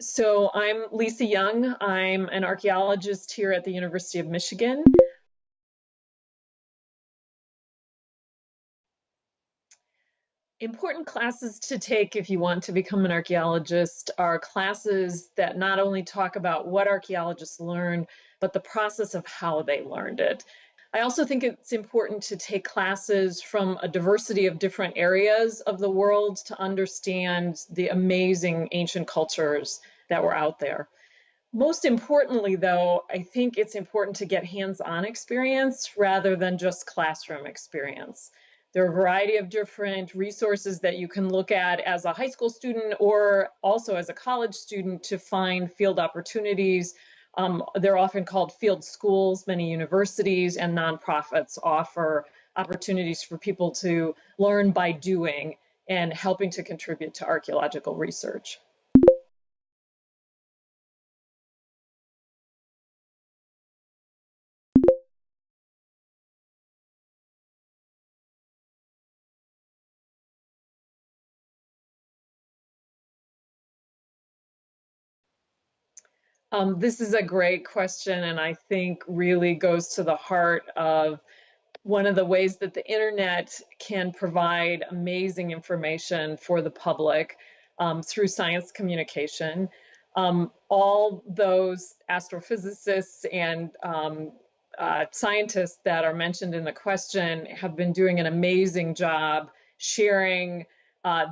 So I'm Lisa Young. I'm an archaeologist here at the University of Michigan. Important classes to take if you want to become an archaeologist are classes that not only talk about what archaeologists learn, but the process of how they learned it. I also think it's important to take classes from a diversity of different areas of the world to understand the amazing ancient cultures that were out there. Most importantly, though, I think it's important to get hands-on experience rather than just classroom experience. There are a variety of different resources that you can look at as a high school student or also as a college student to find field opportunities. They're often called field schools. Many universities and nonprofits offer opportunities for people to learn by doing and helping to contribute to archaeological research. This is a great question, and I think really goes to the heart of one of the ways that the internet can provide amazing information for the public through science communication. All those astrophysicists and scientists that are mentioned in the question have been doing an amazing job sharing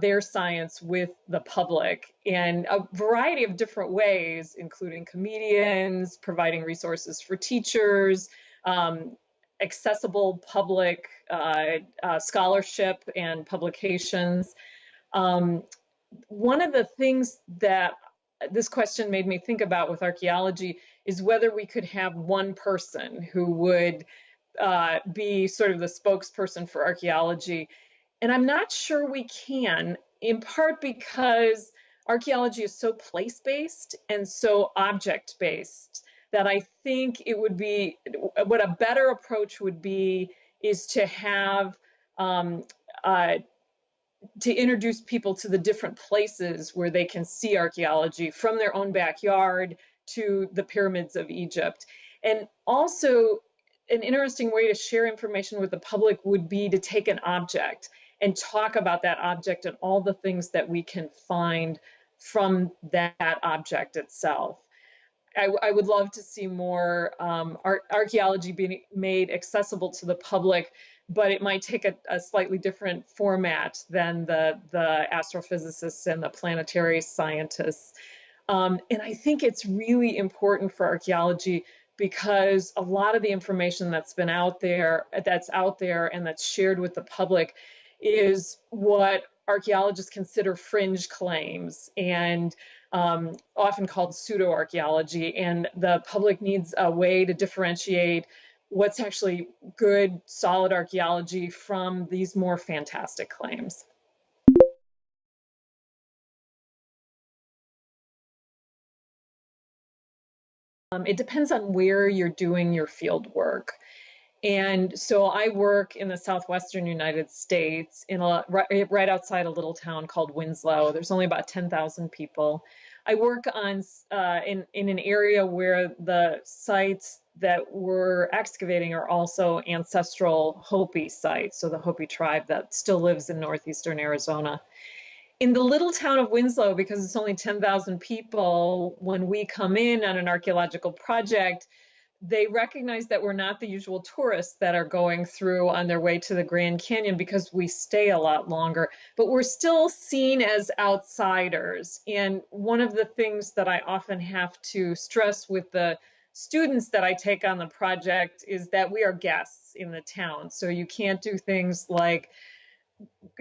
their science with the public in a variety of different ways, including comedians, providing resources for teachers, accessible public scholarship and publications. One of the things that this question made me think about with archaeology is whether we could have one person who would be sort of the spokesperson for archaeology. And I'm not sure we can, in part because archaeology is so place-based and so object-based that I think it would be, what a better approach would be is to have, to introduce people to the different places where they can see archaeology, from their own backyard to the pyramids of Egypt. And also, an interesting way to share information with the public would be to take an object and talk about that object and all the things that we can find from that object itself. I would love to see more archaeology being made accessible to the public, but it might take a slightly different format than the astrophysicists and the planetary scientists. And I think it's really important for archaeology because a lot of the information that's been out there, and that's shared with the public is what archaeologists consider fringe claims and often called pseudo-archaeology. And the public needs a way to differentiate what's actually good, solid archaeology from these more fantastic claims. It depends on where you're doing your field work. And so I work in the southwestern United States in right outside a little town called Winslow. There's only about 10,000 people. I work on in an area where the sites that we're excavating are also ancestral Hopi sites, so the Hopi tribe that still lives in northeastern Arizona. In the little town of Winslow, because it's only 10,000 people, when we come in on an archaeological project, they recognize that we're not the usual tourists that are going through on their way to the Grand Canyon because we stay a lot longer, but we're still seen as outsiders. And one of the things that I often have to stress with the students that I take on the project is that we are guests in the town. So you can't do things like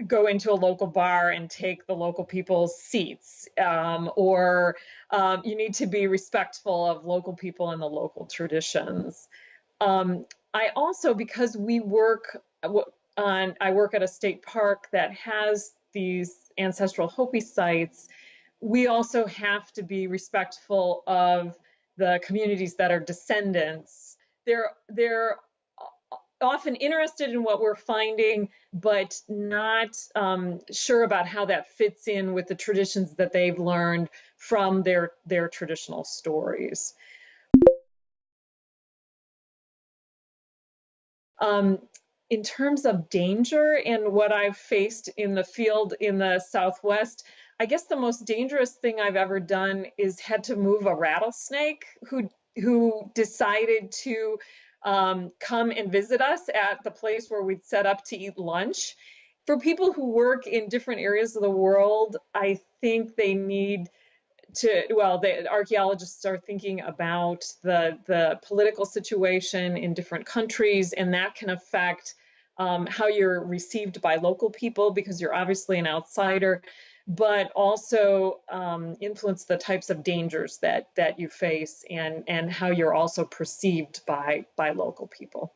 go into a local bar and take the local people's seats, or you need to be respectful of local people and the local traditions. I also, because I work at a state park that has these ancestral Hopi sites, we also have to be respectful of the communities that are descendants. There often interested in what we're finding, but not sure about how that fits in with the traditions that they've learned from their traditional stories. In terms of danger and what I've faced in the field in the Southwest, I guess the most dangerous thing I've ever done is had to move a rattlesnake who decided to come and visit us at the place where we'd set up to eat lunch. For people who work in different areas of the world, I think they need to, well, the archaeologists are thinking about the political situation in different countries, and that can affect how you're received by local people because you're obviously an outsider, but also influence the types of dangers that you face and how you're also perceived by local people.